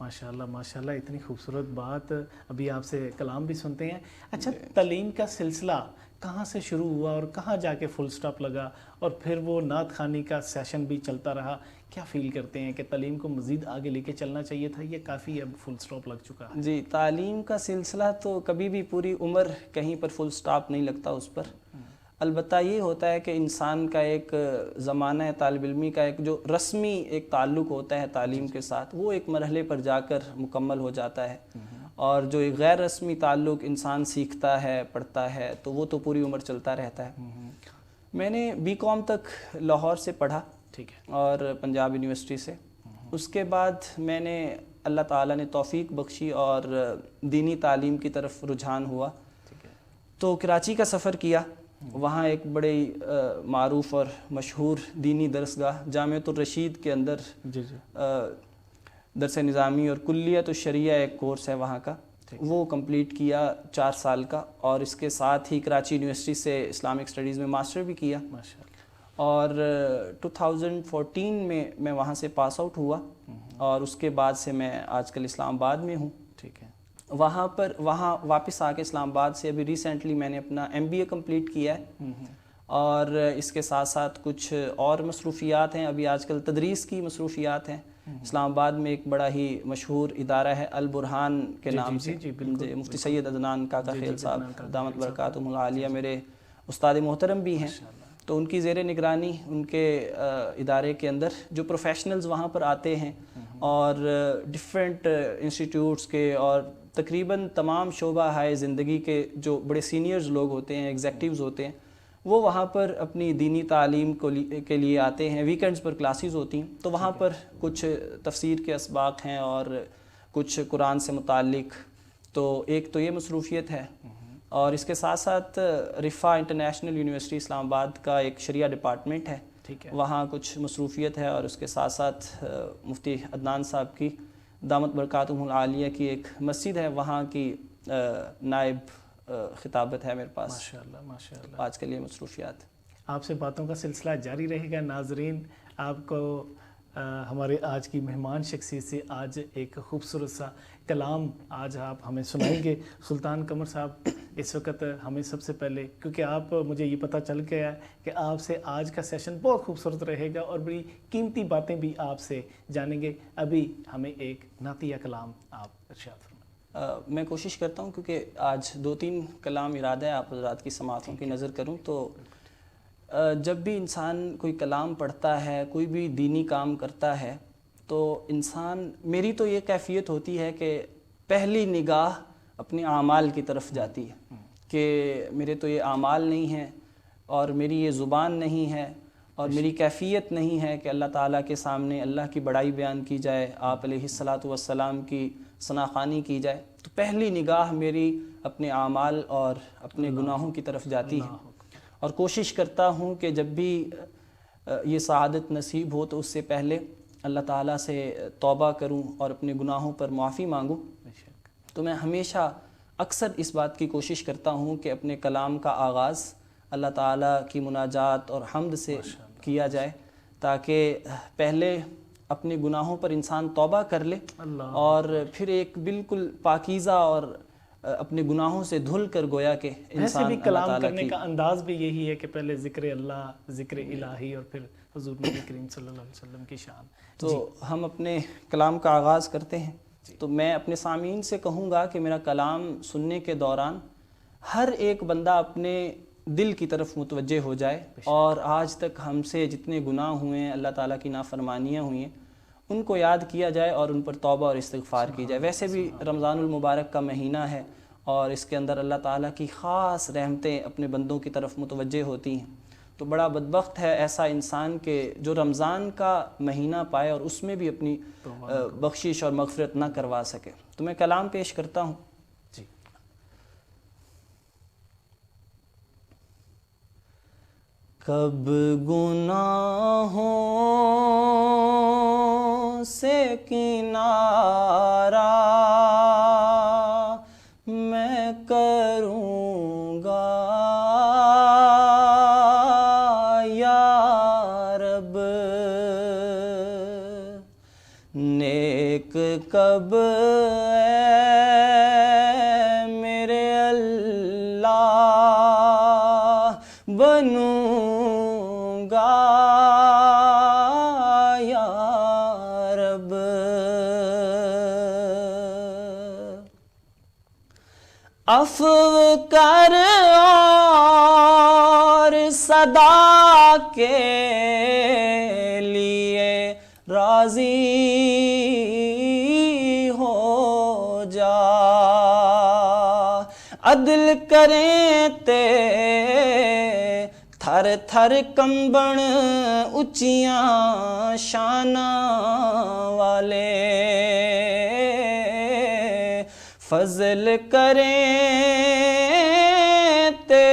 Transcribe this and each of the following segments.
ماشاءاللہ اتنی خوبصورت بات. ابھی آپ سے کلام بھی سنتے ہیں. اچھا, تعلیم کا سلسلہ کہاں سے شروع ہوا اور کہاں جا کے فل سٹاپ لگا, اور پھر وہ نعت خوانی کا سیشن بھی چلتا رہا؟ کیا فیل کرتے ہیں کہ تعلیم کو مزید آگے لے کے چلنا چاہیے تھا, یہ کافی اب فل سٹاپ لگ چکا ہے؟ جی, تعلیم کا سلسلہ تو کبھی بھی پوری عمر کہیں پر فل سٹاپ نہیں لگتا اس پر. البتہ یہ ہوتا ہے کہ انسان کا ایک زمانہ ہے, طالب علمی کا ایک جو رسمی ایک تعلق ہوتا ہے تعلیم کے ساتھ, وہ ایک مرحلے پر جا کر مکمل ہو جاتا ہے. اور جو ایک غیر رسمی تعلق انسان سیکھتا ہے, پڑھتا ہے, تو وہ تو پوری عمر چلتا رہتا ہے. میں نے BCom تک لاہور سے پڑھا, ٹھیک ہے, اور پنجاب یونیورسٹی سے. اس کے بعد میں نے اللہ تعالیٰ نے توفیق بخشی اور دینی تعلیم کی طرف رجحان ہوا, تو کراچی کا سفر کیا. وہاں ایک بڑے معروف اور مشہور دینی درسگاہ جامعۃ الرشید کے اندر درس نظامی اور کلیت الشریعہ ایک کورس ہے وہاں کا, وہ کمپلیٹ کیا 4 سال کا. اور اس کے ساتھ ہی کراچی یونیورسٹی سے اسلامک اسٹڈیز میں ماسٹر بھی کیا. اور 2014 میں وہاں سے پاس آؤٹ ہوا, اور اس کے بعد سے میں آج کل اسلام آباد میں ہوں. ٹھیک ہے, وہاں واپس آ کے اسلام آباد سے ابھی ریسنٹلی میں نے اپنا MBA کمپلیٹ کیا ہے. اور اس کے ساتھ ساتھ کچھ اور مصروفیات ہیں. ابھی آج کل تدریس کی مصروفیات ہیں. اسلام آباد میں ایک بڑا ہی مشہور ادارہ ہے البرہان کے نام سے, مفتی سید عدنان کاکا خیل صاحب دامت برکاتہم العالیہ میرے استاد محترم بھی ہیں. تو ان کی زیر نگرانی ان کے ادارے کے اندر جو پروفیشنلز وہاں پر آتے ہیں, اور ڈفرینٹ انسٹیٹیوٹس کے اور تقریباً تمام شعبہ ہائے زندگی کے جو بڑے سینئرز لوگ ہوتے ہیں, ایگزیکٹیوز ہوتے ہیں, وہ وہاں پر اپنی دینی تعلیم کے لیے آتے ہیں. ویکینڈز پر کلاسز ہوتی ہیں, تو وہاں پر کچھ تفسیر کے اسباق ہیں اور کچھ قرآن سے متعلق. تو ایک تو یہ مصروفیت ہے, اور اس کے ساتھ ساتھ رفا انٹرنیشنل یونیورسٹی اسلام آباد کا ایک شریعہ ڈپارٹمنٹ ہے, وہاں کچھ مصروفیت ہے. اور اس کے ساتھ ساتھ مفتی عدنان صاحب کی دامت برکاتہم العالیہ کی ایک مسجد ہے, وہاں کی نائب خطابت ہے میرے پاس. ماشاءاللہ. آج کل یہ مصروفیات. آپ سے باتوں کا سلسلہ جاری رہے گا. ناظرین, آپ کو ہمارے آج کی مہمان شخصیت سے آج ایک خوبصورت سا کلام آج آپ ہمیں سنائیں گے. سلطان قمر صاحب, اس وقت ہمیں سب سے پہلے, کیونکہ آپ مجھے یہ پتہ چل گیا ہے کہ آپ سے آج کا سیشن بہت خوبصورت رہے گا اور بڑی قیمتی باتیں بھی آپ سے جانیں گے. ابھی ہمیں ایک نعتیہ کلام آپ ارشاد فرمائیں. میں کوشش کرتا ہوں, کیونکہ آج 2-3 کلام ارادہ ہے آپ حضرات کی سماعتوں کی نظر کروں. تو جب بھی انسان کوئی کلام پڑھتا ہے, کوئی بھی دینی کام کرتا ہے, تو انسان, میری تو یہ کیفیت ہوتی ہے کہ پہلی نگاہ اپنے اعمال کی طرف جاتی ہے کہ میرے تو یہ اعمال نہیں ہیں, اور میری یہ زبان نہیں ہے, اور میری کیفیت نہیں ہے کہ اللہ تعالیٰ کے سامنے اللہ کی بڑائی بیان کی جائے, آپ علیہ الصلاۃ والسلام کی ثناخوانی کی جائے. تو پہلی نگاہ میری اپنے اعمال اور اپنے گناہوں کی طرف جاتی ہے, اور کوشش کرتا ہوں کہ جب بھی یہ سعادت نصیب ہو تو اس سے پہلے اللہ تعالیٰ سے توبہ کروں اور اپنے گناہوں پر معافی مانگوں. تو میں ہمیشہ اکثر اس بات کی کوشش کرتا ہوں کہ اپنے کلام کا آغاز اللہ تعالیٰ کی مناجات اور حمد سے کیا جائے, تاکہ پہلے اپنے گناہوں پر انسان توبہ کر لے, اور پھر ایک بالکل پاکیزہ اور اپنے گناہوں سے دھل کر گویا کہ انسان بھی کلام کرنے کا انداز بھی یہی ہے کہ پہلے ذکر اللہ, ذکر الہی, اور پھر حضور نبی کریم صلی اللہ علیہ وسلم کی شان. تو ہم اپنے کلام کا آغاز کرتے ہیں. تو میں اپنے سامعین سے کہوں گا کہ میرا کلام سننے کے دوران ہر ایک بندہ اپنے دل کی طرف متوجہ ہو جائے, اور آج تک ہم سے جتنے گناہ ہوئے ہیں, اللہ تعالیٰ کی نافرمانیاں ہوئی ہیں, ان کو یاد کیا جائے اور ان پر توبہ اور استغفار کی جائے. ویسے بھی رمضان المبارک کا مہینہ ہے, اور اس کے اندر اللہ تعالیٰ کی خاص رحمتیں اپنے بندوں کی طرف متوجہ ہوتی ہیں. تو بڑا بدبخت ہے ایسا انسان کہ جو رمضان کا مہینہ پائے اور اس میں بھی اپنی بخشش اور مغفرت نہ کروا سکے. تو میں کلام پیش کرتا ہوں. کب گناہوں سے کنارہ میں کروں گا یا رب, نیک کب والا بنوں گا یا رب. عفو کر اور صدا کے لیے راضی ہو جا. عدل کریں تے تھر تھر کمبن اچیاں شاناں والے. فضل کریں تے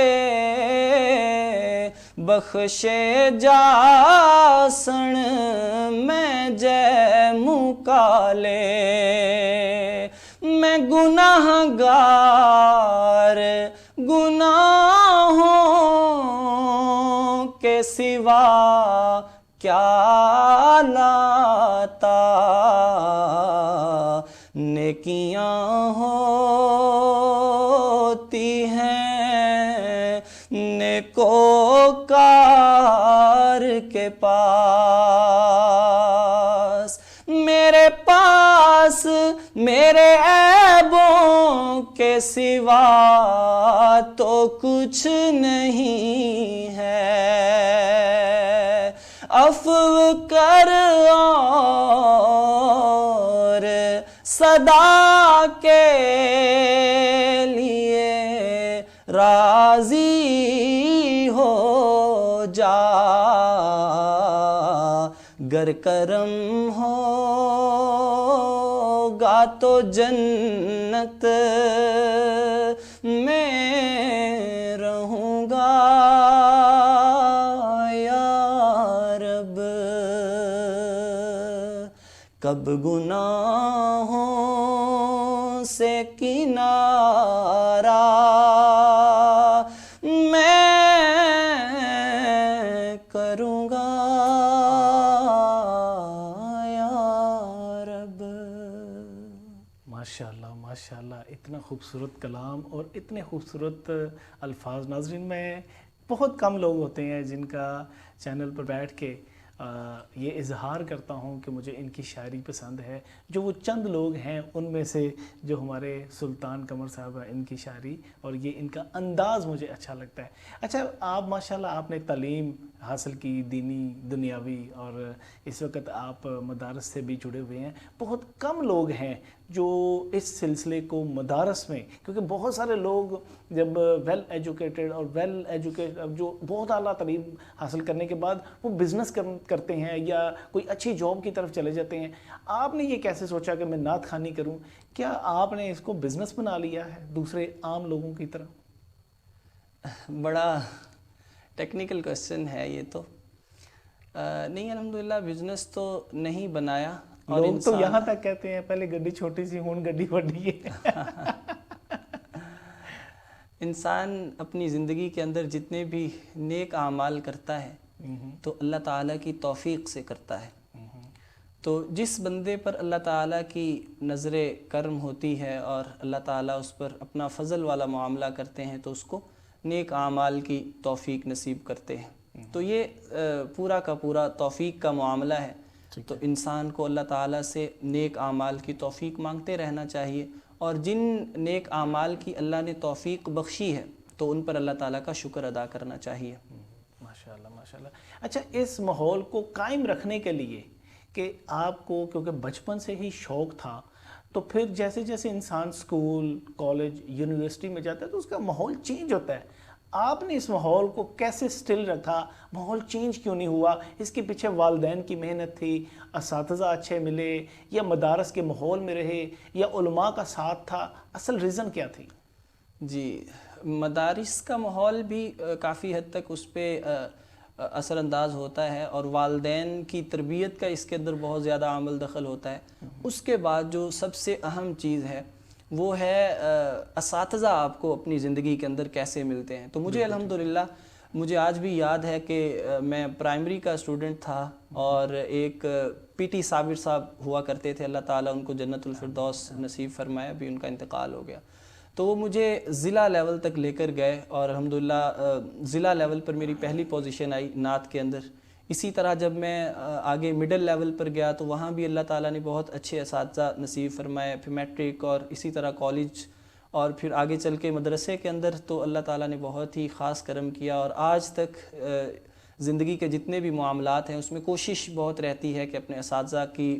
بخشے جاسن میں جے مکالے. میں گناہ گار گناہوں کے سوا کیا لاتا. نیکیاں ہوتی ہیں نیکوکار کے پاس. میرے پاس میرے عیبوں کے سوا تو کچھ نہیں ہے. عفو کر اور صدا کے لیے راضی ہو جا. گر کرم ہوگا تو جنت میں رہوں گا یا رب. کب گناہوں سے کنارہ میں کروں گا یا رب. ماشاءاللہ ماشاءاللہ، اتنا خوبصورت کلام اور اتنے خوبصورت الفاظ. ناظرین، میں بہت کم لوگ ہوتے ہیں جن کا چینل پر بیٹھ کے یہ اظہار کرتا ہوں کہ مجھے ان کی شاعری پسند ہے. جو وہ چند لوگ ہیں ان میں سے جو ہمارے سلطان قمر صاحب ہیں، ان کی شاعری اور یہ ان کا انداز مجھے اچھا لگتا ہے. اچھا، آپ ماشاءاللہ آپ نے تعلیم حاصل کی، دینی دنیاوی، اور اس وقت آپ مدارس سے بھی جڑے ہوئے ہیں. بہت کم لوگ ہیں جو اس سلسلے کو مدارس میں، کیونکہ بہت سارے لوگ جب ویل ایجوکیٹڈ اور جو بہت اعلیٰ تعلیم حاصل کرنے کے بعد وہ بزنس کرتے ہیں یا کوئی اچھی جاب کی طرف چلے جاتے ہیں. آپ نے یہ کیسے سوچا کہ میں نعت خوانی کروں؟ کیا آپ نے اس کو بزنس بنا لیا ہے دوسرے عام لوگوں کی طرح؟ بڑا ٹیکنیکل کوسچن ہے یہ تو. نہیں، الحمدللہ بزنس تو نہیں بنایا. اور لوگ تو یہاں تک کہتے ہیں پہلے گڈی چھوٹی سی ہون گڈی بڑی ہے. انسان اپنی زندگی کے اندر جتنے بھی نیک اعمال کرتا ہے تو اللہ تعالیٰ کی توفیق سے کرتا ہے. تو جس بندے پر اللہ تعالیٰ کی نظر کرم ہوتی ہے اور اللہ تعالیٰ اس پر اپنا فضل والا معاملہ کرتے ہیں تو اس کو نیک اعمال کی توفیق نصیب کرتے ہیں. تو یہ پورا کا پورا توفیق کا معاملہ ہے. تو انسان کو اللہ تعالیٰ سے نیک اعمال کی توفیق مانگتے رہنا چاہیے، اور جن نیک اعمال کی اللہ نے توفیق بخشی ہے تو ان پر اللہ تعالیٰ کا شکر ادا کرنا چاہیے. ماشاءاللہ ماشاءاللہ. اچھا، اس ماحول کو قائم رکھنے کے لیے کہ آپ کو کیونکہ بچپن سے ہی شوق تھا، تو پھر جیسے جیسے انسان اسکول، کالج، یونیورسٹی میں جاتا ہے تو اس کا ماحول چینج ہوتا ہے. آپ نے اس ماحول کو کیسے سٹل رکھا؟ ماحول چینج کیوں نہیں ہوا؟ اس کے پیچھے والدین کی محنت تھی، اساتذہ اچھے ملے، یا مدارس کے ماحول میں رہے، یا علماء کا ساتھ تھا؟ اصل ریزن کیا تھی؟ جی، مدارس کا ماحول بھی کافی حد تک اس پہ اثر انداز ہوتا ہے، اور والدین کی تربیت کا اس کے اندر بہت زیادہ عمل دخل ہوتا ہے. اس کے بعد جو سب سے اہم چیز ہے وہ ہے اساتذہ آپ کو اپنی زندگی کے اندر کیسے ملتے ہیں. تو مجھے الحمدللہ مجھے آج بھی یاد ہے کہ میں پرائمری کا اسٹوڈنٹ تھا، اور ایک پی ٹی صابر صاحب ہوا کرتے تھے، اللہ تعالیٰ ان کو جنت الفردوس نصیب فرمائے، ابھی ان کا انتقال ہو گیا. تو وہ مجھے ضلع لیول تک لے کر گئے اور الحمدللہ ضلع لیول پر میری پہلی پوزیشن آئی نعت کے اندر. اسی طرح جب میں آگے مڈل لیول پر گیا تو وہاں بھی اللہ تعالیٰ نے بہت اچھے اساتذہ نصیب فرمائے, پھر میٹرک اور اسی طرح کالج اور پھر آگے چل کے مدرسے کے اندر تو اللہ تعالیٰ نے بہت ہی خاص کرم کیا. اور آج تک زندگی کے جتنے بھی معاملات ہیں اس میں کوشش بہت رہتی ہے کہ اپنے اساتذہ کی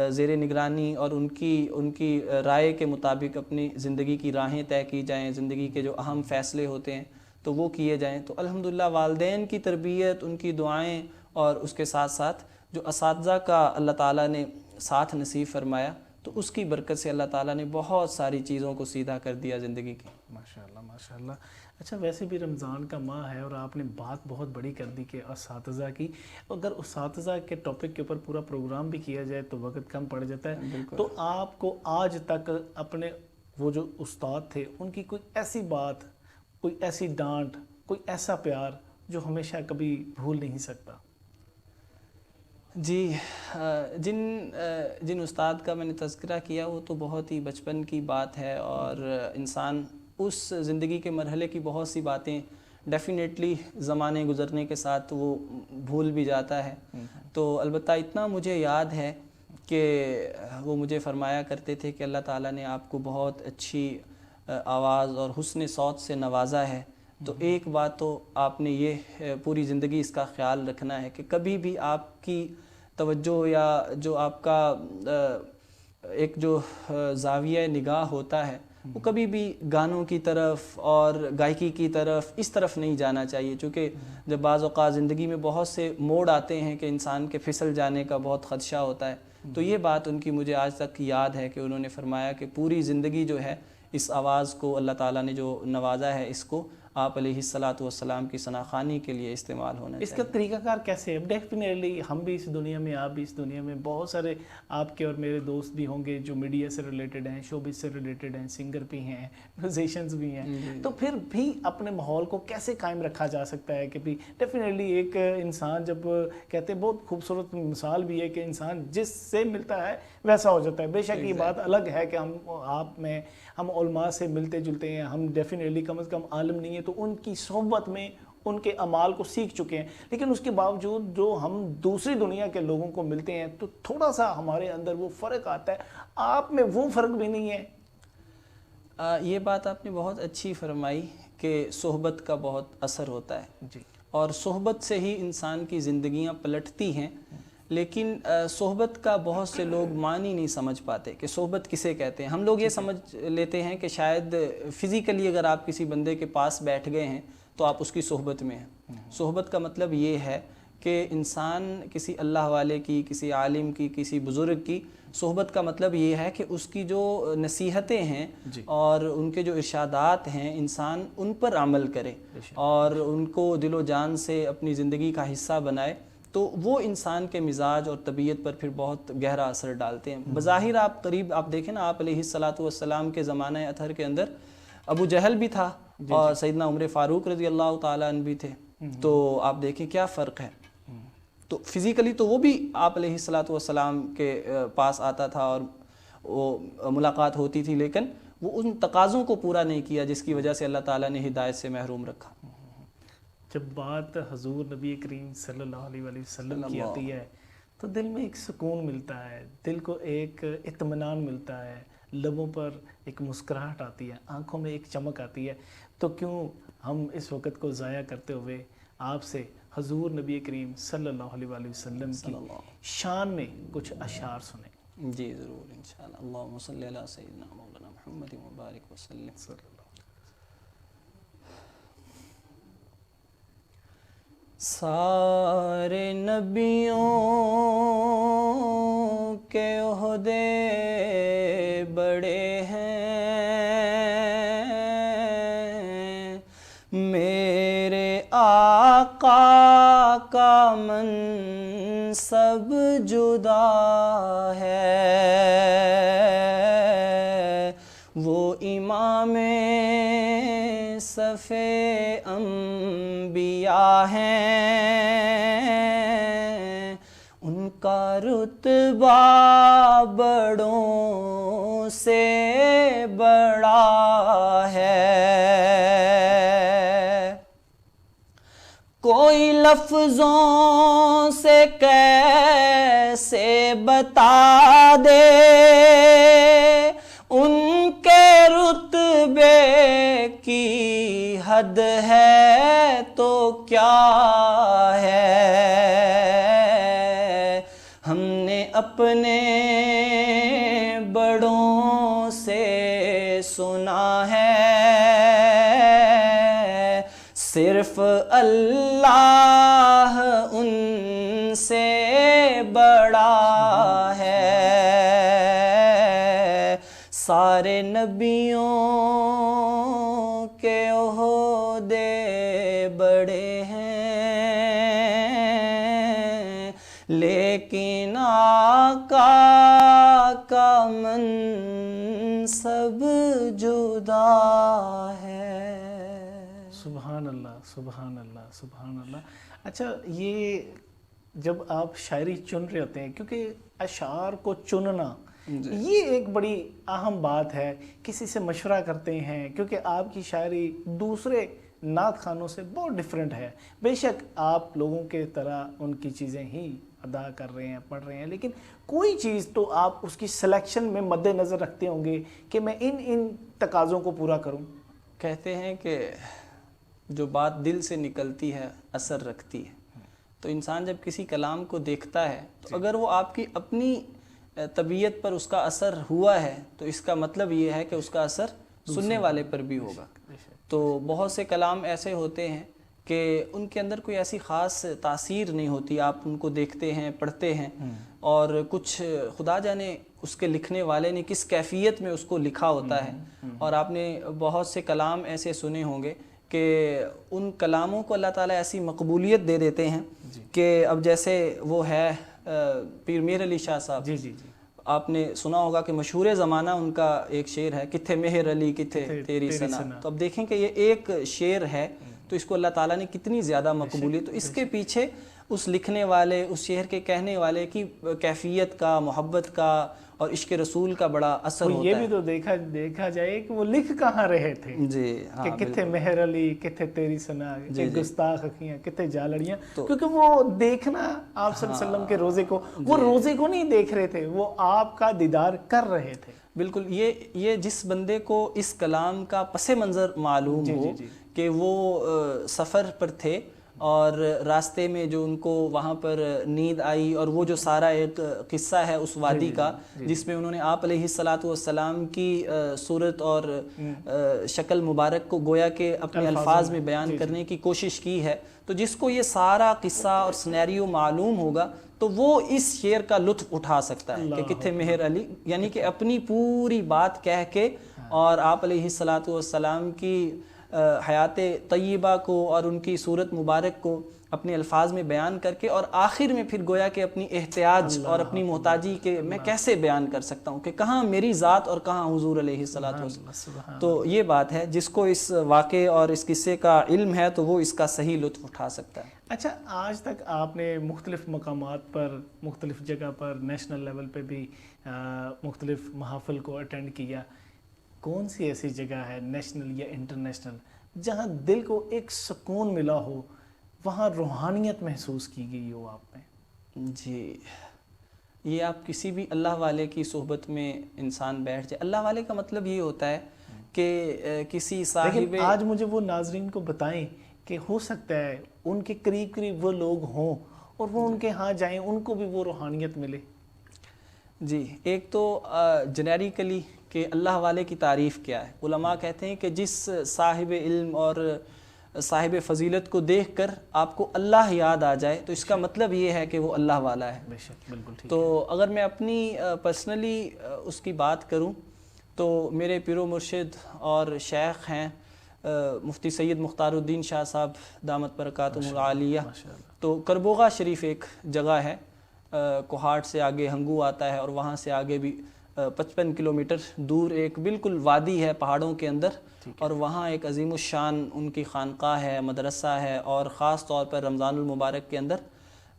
زیر نگرانی اور ان کی رائے کے مطابق اپنی زندگی کی راہیں طے کی جائیں, زندگی کے جو اہم فیصلے ہوتے ہیں تو وہ کیے جائیں. تو الحمدللہ والدین کی تربیت, ان کی دعائیں اور اس کے ساتھ ساتھ جو اساتذہ کا اللہ تعالیٰ نے ساتھ نصیب فرمایا تو اس کی برکت سے اللہ تعالیٰ نے بہت ساری چیزوں کو سیدھا کر دیا زندگی کی. ماشاءاللہ ماشاءاللہ. اچھا ویسے بھی رمضان کا ماہ ہے اور آپ نے بات بہت بڑی کر دی کہ اساتذہ کی, اگر اساتذہ کے ٹاپک کے اوپر پورا پروگرام بھی کیا جائے تو وقت کم پڑ جاتا ہے. تو آپ کو آج تک اپنے وہ جو استاد تھے ان کی کوئی ایسی بات, کوئی ایسی ڈانٹ, کوئی ایسا پیار جو ہمیشہ کبھی بھول نہیں سکتا؟ جی, جن استاد کا میں نے تذکرہ کیا وہ تو بہت ہی بچپن کی بات ہے اور انسان اس زندگی کے مرحلے کی بہت سی باتیں ڈیفینیٹلی زمانے گزرنے کے ساتھ وہ بھول بھی جاتا ہے. تو البتہ اتنا مجھے یاد ہے کہ وہ مجھے فرمایا کرتے تھے کہ اللہ تعالیٰ نے آپ کو بہت اچھی آواز اور حسن صوت سے نوازا ہے, تو ایک بات تو آپ نے یہ پوری زندگی اس کا خیال رکھنا ہے کہ کبھی بھی آپ کی توجہ یا جو آپ کا ایک جو زاویہ نگاہ ہوتا ہے وہ کبھی بھی گانوں کی طرف اور گائیکی کی طرف اس طرف نہیں جانا چاہیے, چونکہ جب بعض اوقات زندگی میں بہت سے موڑ آتے ہیں کہ انسان کے پھسل جانے کا بہت خدشہ ہوتا ہے. تو یہ بات ان کی مجھے آج تک یاد ہے کہ انہوں نے فرمایا کہ پوری زندگی جو ہے اس آواز کو اللہ تعالیٰ نے جو نوازا ہے اس کو آپ علیہ الصلاۃ والسلام کی ثناخوانی کے لیے استعمال ہونا اس کا طریقہ کار کیسے ہے؟ ڈیفینیٹلی ہم بھی اس دنیا میں, آپ بھی اس دنیا میں, بہت سارے آپ کے اور میرے دوست بھی ہوں گے جو میڈیا سے ریلیٹڈ ہیں, شوبز سے ریلیٹڈ ہیں, سنگر بھی ہیں, میوزیشنز بھی ہیں. تو پھر بھی اپنے ماحول کو کیسے قائم رکھا جا سکتا ہے کہ بھی ڈیفینیٹلی ایک انسان جب کہتے ہیں, بہت خوبصورت مثال بھی ہے کہ انسان جس سے ملتا ہے ویسا ہو جاتا ہے. بے شک یہ بات الگ ہے کہ ہم علماء سے ملتے جلتے ہیں, ہم ڈیفینیٹلی کم از کم عالم نہیں ہیں تو ان کی صحبت میں ان کے اعمال کو سیکھ چکے ہیں, لیکن اس کے باوجود جو ہم دوسری دنیا کے لوگوں کو ملتے ہیں تو تھوڑا سا ہمارے اندر وہ فرق آتا ہے. آپ میں وہ فرق بھی نہیں ہے؟ یہ بات آپ نے بہت اچھی فرمائی کہ صحبت کا بہت اثر ہوتا ہے جی, اور صحبت سے ہی انسان کی زندگیاں پلٹتی ہیں. لیکن صحبت کا بہت سے لوگ معنی نہیں سمجھ پاتے کہ صحبت کسے کہتے ہیں. ہم لوگ یہ سمجھ لیتے ہیں کہ شاید فزیکلی اگر آپ کسی بندے کے پاس بیٹھ گئے ہیں تو آپ اس کی صحبت میں ہیں. صحبت کا مطلب یہ ہے کہ انسان کسی اللہ والے کی, کسی عالم کی, کسی بزرگ کی صحبت کا مطلب یہ ہے کہ اس کی جو نصیحتیں ہیں اور ان کے جو ارشادات ہیں انسان ان پر عمل کرے اور ان کو دل و جان سے اپنی زندگی کا حصہ بنائے, تو وہ انسان کے مزاج اور طبیعت پر پھر بہت گہرا اثر ڈالتے ہیں. بظاہر آپ دیکھیں نا, آپ علیہ الصلاۃ والسلام کے زمانہ اطہر کے اندر ابو جہل بھی تھا اور سیدنا عمر فاروق رضی اللہ تعالیٰ عنہ بھی تھے, تو آپ دیکھیں کیا فرق ہے. تو فزیکلی تو وہ بھی آپ علیہ الصلاۃ والسلام کے پاس آتا تھا اور وہ ملاقات ہوتی تھی, لیکن وہ ان تقاضوں کو پورا نہیں کیا جس کی وجہ سے اللہ تعالیٰ نے ہدایت سے محروم رکھا. جب بات حضور نبی کریم صلی اللہ علیہ وسلم کی آتی ہے تو دل میں ایک سکون ملتا ہے, دل کو ایک اطمینان ملتا ہے, لبوں پر ایک مسکراہٹ آتی ہے, آنکھوں میں ایک چمک آتی ہے. تو کیوں ہم اس وقت کو ضائع کرتے ہوئے آپ سے حضور نبی کریم صلی اللہ علیہ وسلم کی شان میں کچھ اشعار سنیں؟ جی ضرور انشاءاللہ. اللہم صلی علی سیدنا مولانا محمد مبارک وسلم. سارے نبیوں کے عہدے بڑے ہیں, میرے آقا کا منصب جدا ہے, وہ امام صف انبیاء ہیں, ان کا رتبہ بڑوں سے بڑا کوئی لفظوں سے کیسے بتا دے ان کے رتبے کی حد ہے تو کیا ہے. ہم نے اپنے بڑوں سے سنا ہے صرف اللہ ان سے بڑا ہے. سارے نبیوں کے عہدے بڑے ہیں لیکن آقا کا منصب جدا ہے. سبحان اللہ سبحان اللہ سبحان اللہ. اچھا یہ جب آپ شاعری چن رہے ہوتے ہیں، کیونکہ اشعار کو چننا یہ ایک بڑی اہم بات ہے، کسی سے مشورہ کرتے ہیں کیونکہ آپ کی شاعری دوسرے نعت خوانوں سے بہت ڈیفرنٹ ہے. بے شک آپ لوگوں کے طرح ان کی چیزیں ہی ادا کر رہے ہیں، پڑھ رہے ہیں، لیکن کوئی چیز تو آپ اس کی سلیکشن میں مد نظر رکھتے ہوں گے کہ میں ان تقاضوں کو پورا کروں. کہتے ہیں کہ جو بات دل سے نکلتی ہے اثر رکھتی ہے. تو انسان جب کسی کلام کو دیکھتا ہے تو اگر وہ آپ کی اپنی طبیعت پر اس کا اثر ہوا ہے تو اس کا مطلب یہ ہے کہ اس کا اثر سننے والے پر بھی ہوگا. تو بہت سے کلام ایسے ہوتے ہیں کہ ان کے اندر کوئی ایسی خاص تاثیر نہیں ہوتی، آپ ان کو دیکھتے ہیں، پڑھتے ہیں، اور کچھ خدا جانے اس کے لکھنے والے نے کس کیفیت میں اس کو لکھا ہوتا ہے. اور آپ نے بہت سے کلام ایسے سنے ہوں گے کہ ان کلاموں کو اللہ تعالیٰ ایسی مقبولیت دے دیتے ہیں کہ اب جیسے وہ ہے پیر میر علی شاہ صاحب، جی جی جی، آپ نے سنا ہوگا کہ مشہور زمانہ ان کا ایک شعر ہے، کتھے مہر علی کتھے تیری ثنا. تو اب دیکھیں کہ یہ ایک شعر ہے تو اس کو اللہ تعالیٰ نے کتنی زیادہ مقبولیت. تو اس کے پیچھے اس لکھنے والے، اس شعر کے کہنے والے کی کیفیت کا، محبت کا اور عشق رسول کا بڑا اثر ہوتا ہے. یہ بھی تو دیکھا جائے کہ وہ لکھ کہاں رہے تھے جی کہ کتھے مہر علی کتھے تیری ثنا، کہ گستاخ اکھیاں کتھے جالڑیاں. کیونکہ وہ دیکھنا آپ صلی اللہ علیہ وسلم کے روزے کو، وہ روزے کو نہیں دیکھ رہے تھے، وہ آپ کا دیدار کر رہے تھے. بالکل. یہ جس بندے کو اس کلام کا پس منظر معلوم ہو کہ وہ سفر پر تھے اور راستے میں جو ان کو وہاں پر نیند آئی، اور وہ جو سارا ایک قصہ ہے اس وادی کا جس میں انہوں نے آپ علیہ السلام کی صورت اور شکل مبارک کو گویا کہ اپنے الفاظ میں بیان کرنے کی کوشش کی ہے. تو جس کو یہ سارا قصہ اور سنیریو معلوم ہوگا تو وہ اس شعر کا لطف اٹھا سکتا ہے کہ کتھے مہر علی، یعنی کہ اپنی پوری بات کہہ کے اور آپ علیہ السلام کی حیات طیبہ کو اور ان کی صورت مبارک کو اپنے الفاظ میں بیان کر کے، اور آخر میں پھر گویا کہ اپنی احتیاج اور اپنی محتاجی کے میں کیسے بیان کر سکتا ہوں کہ کہاں میری ذات اور کہاں حضور علیہ السلام. تو یہ بات ہے، جس کو اس واقعے اور اس قصے کا علم ہے تو وہ اس کا صحیح لطف اٹھا سکتا ہے. اچھا، آج تک آپ نے مختلف مقامات پر، مختلف جگہ پر، نیشنل لیول پہ بھی مختلف محافل کو اٹینڈ کیا. کون سی ایسی جگہ ہے نیشنل یا انٹرنیشنل جہاں دل کو ایک سکون ملا ہو، وہاں روحانیت محسوس کی گئی ہو آپ میں؟ جی، یہ آپ کسی بھی اللہ والے کی صحبت میں انسان بیٹھ جائے. اللہ والے کا مطلب یہ ہوتا ہے کہ کسی صاحب، لیکن آج مجھے وہ ناظرین کو بتائیں کہ ہو سکتا ہے ان کے قریب وہ لوگ ہوں اور وہ ان کے ہاں جائیں، ان کو بھی وہ روحانیت ملے. جی، ایک تو جنیریکلی کہ اللہ والے کی تعریف کیا ہے. علماء کہتے ہیں کہ جس صاحب علم اور صاحب فضیلت کو دیکھ کر آپ کو اللہ یاد آ جائے تو اس کا مطلب یہ ہے کہ وہ اللہ والا ہے. بے شک، بالکل ٹھیک. تو اگر میں اپنی پرسنلی اس کی بات کروں تو میرے پیر و مرشد اور شیخ ہیں مفتی سید مختار الدین شاہ صاحب دامت برکاتہم العالیہ. تو کربوغا شریف ایک جگہ ہے، کوہاٹ سے آگے ہنگو آتا ہے اور وہاں سے آگے بھی 55 کلومیٹر دور ایک بالکل وادی ہے پہاڑوں کے اندر، اور وہاں ایک عظیم الشان ان کی خانقاہ ہے، مدرسہ ہے، اور خاص طور پر رمضان المبارک کے اندر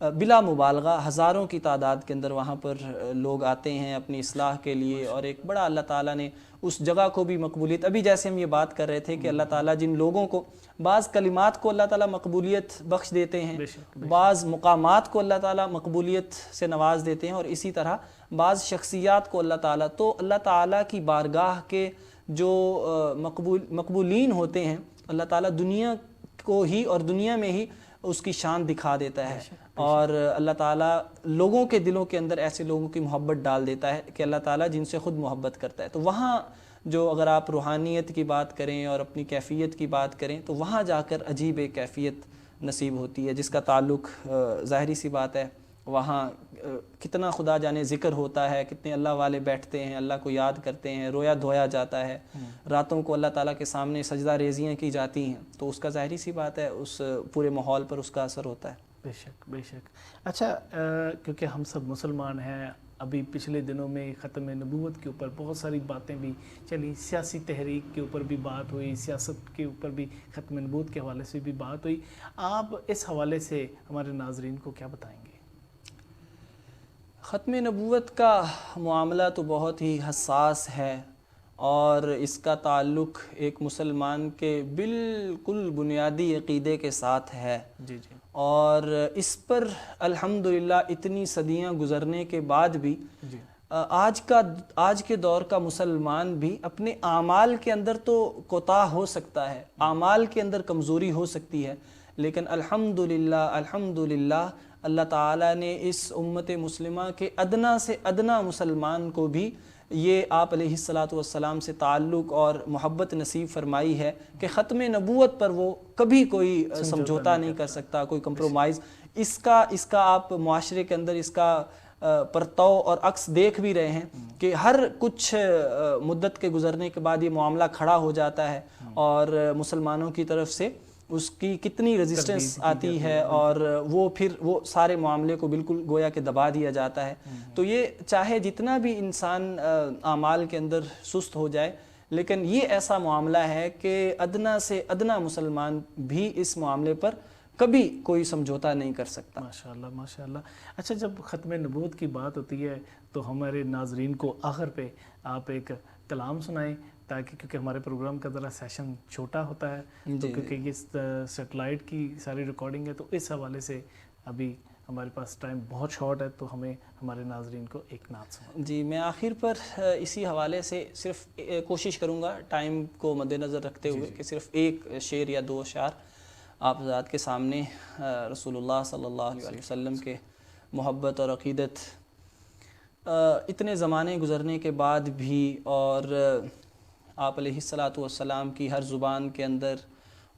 بلا مبالغہ ہزاروں کی تعداد کے اندر وہاں پر لوگ آتے ہیں اپنی اصلاح کے لیے، اور ایک بڑا اللہ تعالیٰ نے اس جگہ کو بھی مقبولیت، ابھی جیسے ہم یہ بات کر رہے تھے کہ اللہ تعالیٰ جن لوگوں کو بعض کلمات کو اللہ تعالیٰ مقبولیت بخش دیتے ہیں، بعض مقامات کو اللہ تعالیٰ مقبولیت سے نواز دیتے ہیں، اور اسی طرح بعض شخصیات کو اللہ تعالیٰ، تو اللہ تعالیٰ کی بارگاہ کے جو مقبولین ہوتے ہیں اللہ تعالیٰ دنیا کو ہی اور دنیا میں ہی اس کی شان دکھا دیتا ہے، اور اللہ تعالیٰ لوگوں کے دلوں کے اندر ایسے لوگوں کی محبت ڈال دیتا ہے کہ اللہ تعالیٰ جن سے خود محبت کرتا ہے۔ تو وہاں جو اگر آپ روحانیت کی بات کریں اور اپنی کیفیت کی بات کریں تو وہاں جا کر عجیب ایک کیفیت نصیب ہوتی ہے، جس کا تعلق ظاہری سی بات ہے وہاں کتنا خدا جانے ذکر ہوتا ہے، کتنے اللہ والے بیٹھتے ہیں، اللہ کو یاد کرتے ہیں، رویا دھویا جاتا ہے، راتوں کو اللہ تعالیٰ کے سامنے سجدہ ریزیاں کی جاتی ہیں، تو اس کا ظاہری سی بات ہے اس پورے ماحول پر اس کا اثر ہوتا ہے۔ بے شک بے شک۔ اچھا، کیونکہ ہم سب مسلمان ہیں، ابھی پچھلے دنوں میں ختم نبوت کے اوپر بہت ساری باتیں بھی چلی، سیاسی تحریک کے اوپر بھی بات ہوئی، سیاست کے اوپر بھی ختم نبوت کے حوالے سے بھی بات ہوئی، آپ اس حوالے سے ہمارے ناظرین کو کیا بتائیں گے؟ ختم نبوت کا معاملہ تو بہت ہی حساس ہے، اور اس کا تعلق ایک مسلمان کے بالکل بنیادی عقیدے کے ساتھ ہے، جی جی، اور اس پر الحمدللہ اتنی صدیاں گزرنے کے بعد بھی جی، آج کے دور کا مسلمان بھی اپنے اعمال کے اندر تو کوتاہ ہو سکتا ہے، اعمال کے اندر کمزوری ہو سکتی ہے، لیکن الحمدللہ اللہ تعالیٰ نے اس امت مسلمہ کے ادنا سے ادنا مسلمان کو بھی یہ آپ علیہ الصلاۃ والسلام سے تعلق اور محبت نصیب فرمائی ہے کہ ختم نبوت پر وہ کبھی کوئی سمجھوتا نہیں کر سکتا، کوئی کمپرومائز۔ اس کا آپ معاشرے کے اندر اس کا پرتو اور عکس دیکھ بھی رہے ہیں کہ ہر کچھ مدت کے گزرنے کے بعد یہ معاملہ کھڑا ہو جاتا ہے، اور مسلمانوں کی طرف سے اس کی کتنی ریزسٹنس آتی ہے، اور وہ سارے معاملے کو بالکل گویا کہ دبا دیا جاتا ہے۔ تو یہ چاہے جتنا بھی انسان اعمال کے اندر سست ہو جائے، لیکن یہ ایسا معاملہ ہے کہ ادنا سے ادنا مسلمان بھی اس معاملے پر کبھی کوئی سمجھوتا نہیں کر سکتا۔ ماشاءاللہ ماشاءاللہ۔ اچھا، جب ختم نبوت کی بات ہوتی ہے تو ہمارے ناظرین کو آخر پہ آپ ایک کلام سنائیں، تاکہ کیونکہ ہمارے پروگرام کا ذرا سیشن چھوٹا ہوتا ہے، تو کیونکہ یہ سیٹلائٹ کی ساری ریکارڈنگ ہے، تو اس حوالے سے ابھی ہمارے پاس ٹائم بہت شارٹ ہے، تو ہمیں ہمارے ناظرین کو ایک نعت سنائیں۔ جی، میں آخر پر اسی حوالے سے صرف کوشش کروں گا ٹائم کو مد نظر رکھتے ہوئے کہ صرف ایک شعر یا دو اشعار آپ حضرات کے سامنے رسول اللہ صلی اللہ علیہ وسلم کے محبت اور عقیدت اتنے زمانے گزرنے کے بعد بھی، اور آپ علیہ الصلاۃ والسلام کی ہر زبان کے اندر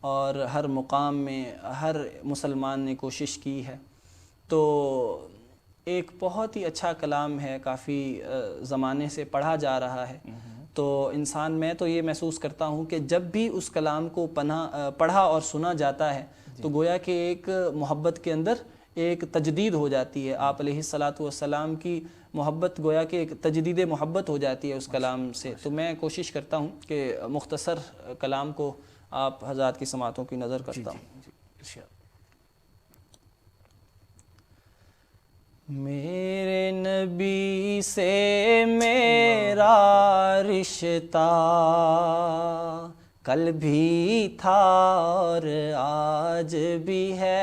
اور ہر مقام میں ہر مسلمان نے کوشش کی ہے، تو ایک بہت ہی اچھا کلام ہے، کافی زمانے سے پڑھا جا رہا ہے، تو انسان، میں تو یہ محسوس کرتا ہوں کہ جب بھی اس کلام کو پڑھا اور سنا جاتا ہے تو گویا کہ ایک محبت کے اندر ایک تجدید ہو جاتی ہے، آپ علیہ الصلاۃ والسلام کی محبت گویا کہ ایک تجدید محبت ہو جاتی ہے اس کلام سے۔ تو میں کوشش کرتا ہوں کہ مختصر کلام کو آپ حضرات کی سماعتوں کی نظر کرتا ہوں۔ میرے نبی سے میرا رشتہ کل بھی تھا اور آج بھی ہے،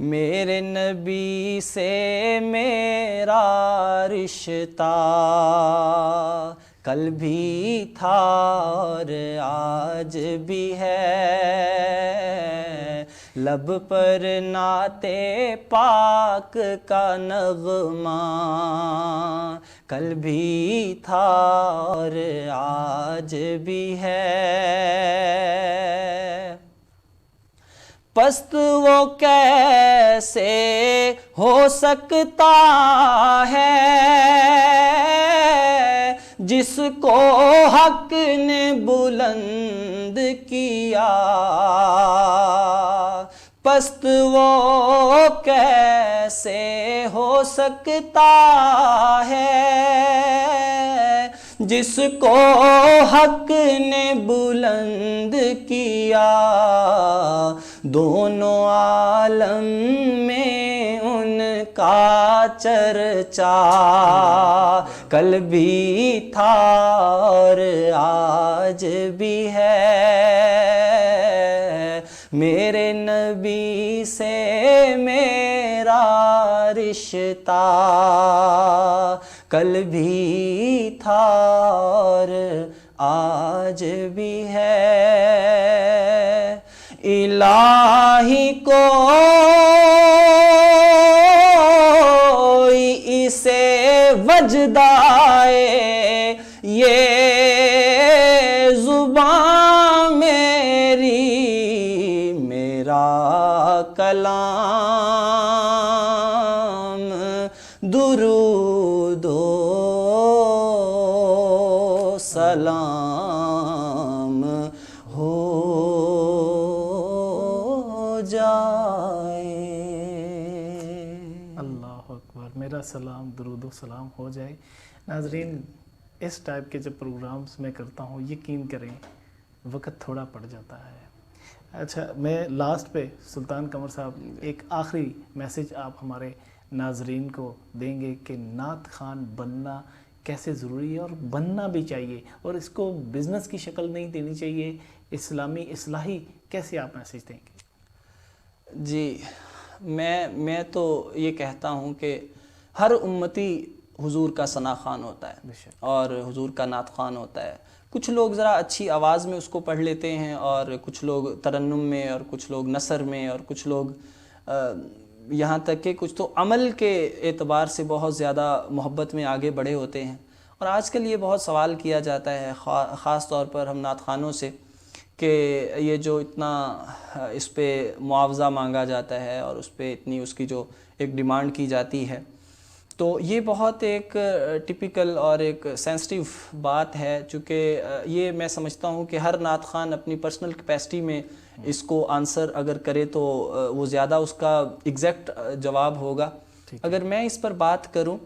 میرے نبی سے میرا رشتہ کل بھی تھا اور آج بھی ہے، لب پر نعت پاک کا نغمہ کل بھی تھا اور آج بھی ہے، پست وہ کیسے ہو سکتا ہے جس کو حق نے بلند کیا، پست وہ کیسے ہو سکتا ہے جس کو حق نے بلند کیا، دونوں عالم میں ان کا چرچا کل بھی تھا اور آج بھی ہے، میرے نبی سے میرا رشتہ کل بھی تھا اور آج بھی ہے، الہی کوئی اسے وجد آئے، یہ زبان میری میرا کلام درود و سلام ہو جائے۔ اللہ اکبر، میرا سلام درود و سلام ہو جائے۔ ناظرین، اس ٹائپ کے جب پروگرامز میں کرتا ہوں، یقین کریں وقت تھوڑا پڑ جاتا ہے۔ اچھا، میں لاسٹ پہ سلطان قمر صاحب ایک آخری میسج آپ ہمارے ناظرین کو دیں گے کہ نعت خوان بننا کیسے ضروری ہے، اور بننا بھی چاہیے، اور اس کو بزنس کی شکل نہیں دینی چاہیے، اسلامی اصلاحی کیسے آپ میسج دیں گے؟ جی، میں تو یہ کہتا ہوں کہ ہر امتی حضور کا ثنا خوان ہوتا ہے اور حضور کا نعت خوان ہوتا ہے۔ کچھ لوگ ذرا اچھی آواز میں اس کو پڑھ لیتے ہیں، اور کچھ لوگ ترنم میں، اور کچھ لوگ نثر میں، اور کچھ لوگ یہاں تک کہ کچھ تو عمل کے اعتبار سے بہت زیادہ محبت میں آگے بڑھے ہوتے ہیں۔ اور آج کل یہ بہت سوال کیا جاتا ہے خاص طور پر ہم نعت خوانوں سے کہ یہ جو اتنا اس پہ معاوضہ مانگا جاتا ہے اور اس پہ اتنی اس کی جو ایک ڈیمانڈ کی جاتی ہے، تو یہ بہت ایک ٹپیکل اور ایک سینسٹیو بات ہے، چونکہ یہ میں سمجھتا ہوں کہ ہر نعت خوان اپنی پرسنل کیپیسٹی میں اس کو آنسر اگر کرے تو وہ زیادہ اس کا ایگزیکٹ جواب ہوگا۔ اگر میں اس پر بات کروں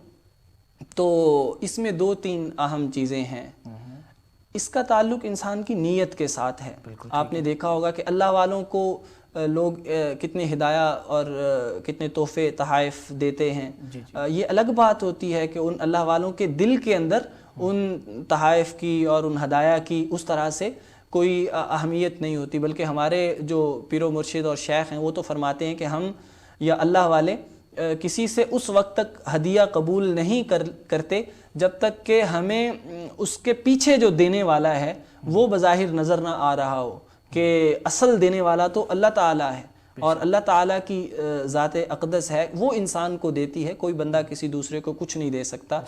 تو اس میں 2-3 اہم چیزیں ہیں۔ اس کا تعلق انسان کی نیت کے ساتھ ہے۔ آپ نے دیکھا ہوگا کہ اللہ والوں کو لوگ کتنے ہدایہ اور کتنے تحفے تحائف دیتے ہیں۔ یہ الگ بات ہوتی ہے کہ ان اللہ والوں کے دل کے اندر ان تحائف کی اور ان ہدایہ کی اس طرح سے کوئی اہمیت نہیں ہوتی، بلکہ ہمارے جو پیر و مرشد اور شیخ ہیں وہ تو فرماتے ہیں کہ ہم یا اللہ والے کسی سے اس وقت تک ہدیہ قبول نہیں کرتے جب تک کہ ہمیں اس کے پیچھے جو دینے والا ہے وہ بظاہر نظر نہ آ رہا ہو، کہ اصل دینے والا تو اللہ تعالیٰ ہے، اور اللہ تعالیٰ کی ذات اقدس ہے، وہ انسان کو دیتی ہے، کوئی بندہ کسی دوسرے کو کچھ نہیں دے سکتا۔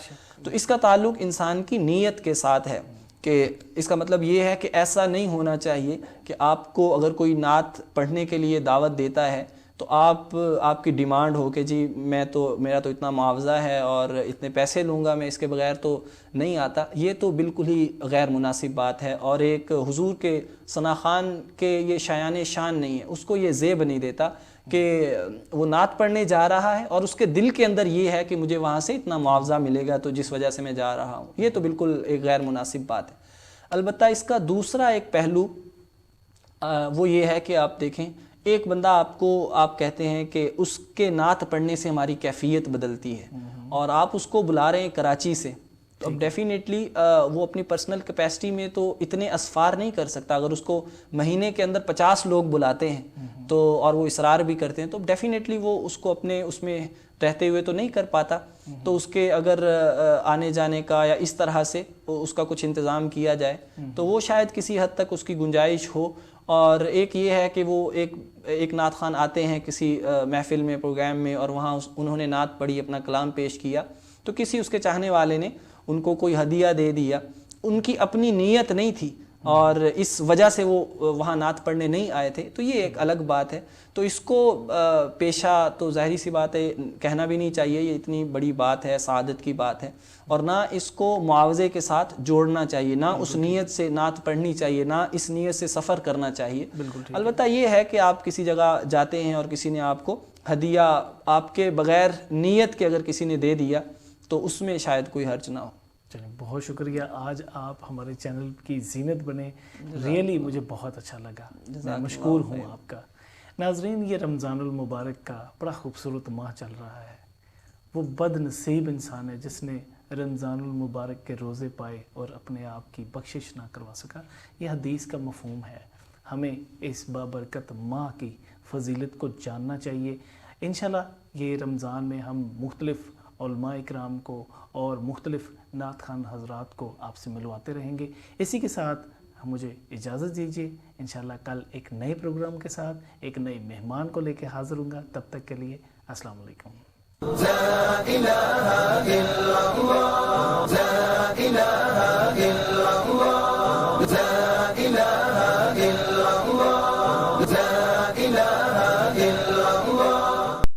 تو اس کا تعلق انسان کی نیت کے ساتھ ہے، کہ اس کا مطلب یہ ہے کہ ایسا نہیں ہونا چاہیے کہ آپ کو اگر کوئی نعت پڑھنے کے لیے دعوت دیتا ہے تو آپ کی ڈیمانڈ ہو کہ جی میرا تو اتنا معاوضہ ہے اور اتنے پیسے لوں گا، میں اس کے بغیر تو نہیں آتا۔ یہ تو بالکل ہی غیر مناسب بات ہے، اور ایک حضور کے ثنا خوان کے یہ شایان شان نہیں ہے، اس کو یہ زیب نہیں دیتا کہ وہ نعت پڑھنے جا رہا ہے اور اس کے دل کے اندر یہ ہے کہ مجھے وہاں سے اتنا معاوضہ ملے گا تو جس وجہ سے میں جا رہا ہوں۔ یہ تو بالکل ایک غیر مناسب بات ہے۔ البتہ اس کا دوسرا ایک پہلو وہ یہ ہے کہ آپ دیکھیں، ایک بندہ آپ کہتے ہیں کہ اس کے نعت پڑھنے سے ہماری کیفیت بدلتی ہے، اور آپ اس کو بلا رہے ہیں کراچی سے، تو اب ڈیفینیٹلی وہ اپنی پرسنل کیپیسٹی میں تو اتنے اسفار نہیں کر سکتا۔ اگر اس کو مہینے کے اندر 50 لوگ بلاتے ہیں تو اور وہ اصرار بھی کرتے ہیں تو ڈیفینیٹلی وہ اس کو اپنے اس میں رہتے ہوئے تو نہیں کر پاتا، تو اس کے اگر آنے جانے کا یا اس طرح سے اس کا کچھ انتظام کیا جائے تو وہ شاید کسی حد تک اس کی گنجائش ہو۔ اور ایک یہ ہے کہ وہ ایک نعت خوان آتے ہیں کسی محفل میں، پروگرام میں، اور وہاں انہوں نے نعت پڑھی، اپنا کلام پیش کیا، تو کسی اس کے چاہنے والے نے ان کو کوئی ہدیہ دے دیا، ان کی اپنی نیت نہیں تھی اور اس وجہ سے وہ وہاں نعت پڑھنے نہیں آئے تھے، تو یہ ایک الگ بات ہے۔ تو اس کو پیشہ تو ظاہری سی بات ہے کہنا بھی نہیں چاہیے، یہ اتنی بڑی بات ہے، سعادت کی بات ہے، اور نہ اس کو معاوضے کے ساتھ جوڑنا چاہیے، نہ اس نیت سے نعت پڑھنی چاہیے، نہ اس نیت سے سفر کرنا چاہیے۔ البتہ یہ ہے کہ آپ کسی جگہ جاتے ہیں اور کسی نے آپ کو ہدیہ آپ کے بغیر نیت کے اگر کسی نے دے دیا تو اس میں شاید کوئی حرج نہ ہو۔ چلیں، بہت شکریہ، آج آپ ہمارے چینل کی زینت بنے، ریئلی مجھے بہت اچھا لگا، میں مشکور ہوں آپ کا۔ ناظرین، یہ رمضان المبارک کا بڑا خوبصورت ماہ چل رہا ہے. وہ بد نصیب انسان ہے جس نے رمضان المبارک کے روزے پائے اور اپنے آپ کی بخشش نہ کروا سکا. یہ حدیث کا مفہوم ہے. ہمیں اس بابرکت ماہ کی فضیلت کو جاننا چاہیے. انشاءاللہ یہ رمضان میں ہم مختلف علماء اکرام کو اور مختلف نعت خوان حضرات کو آپ سے ملواتے رہیں گے. اسی کے ساتھ مجھے اجازت دیجیے. انشاءاللہ کل ایک نئے پروگرام کے ساتھ ایک نئے مہمان کو لے کے حاضر ہوں گا. تب تک کے لیے السلام علیکم. لا إله إلا الله لا إله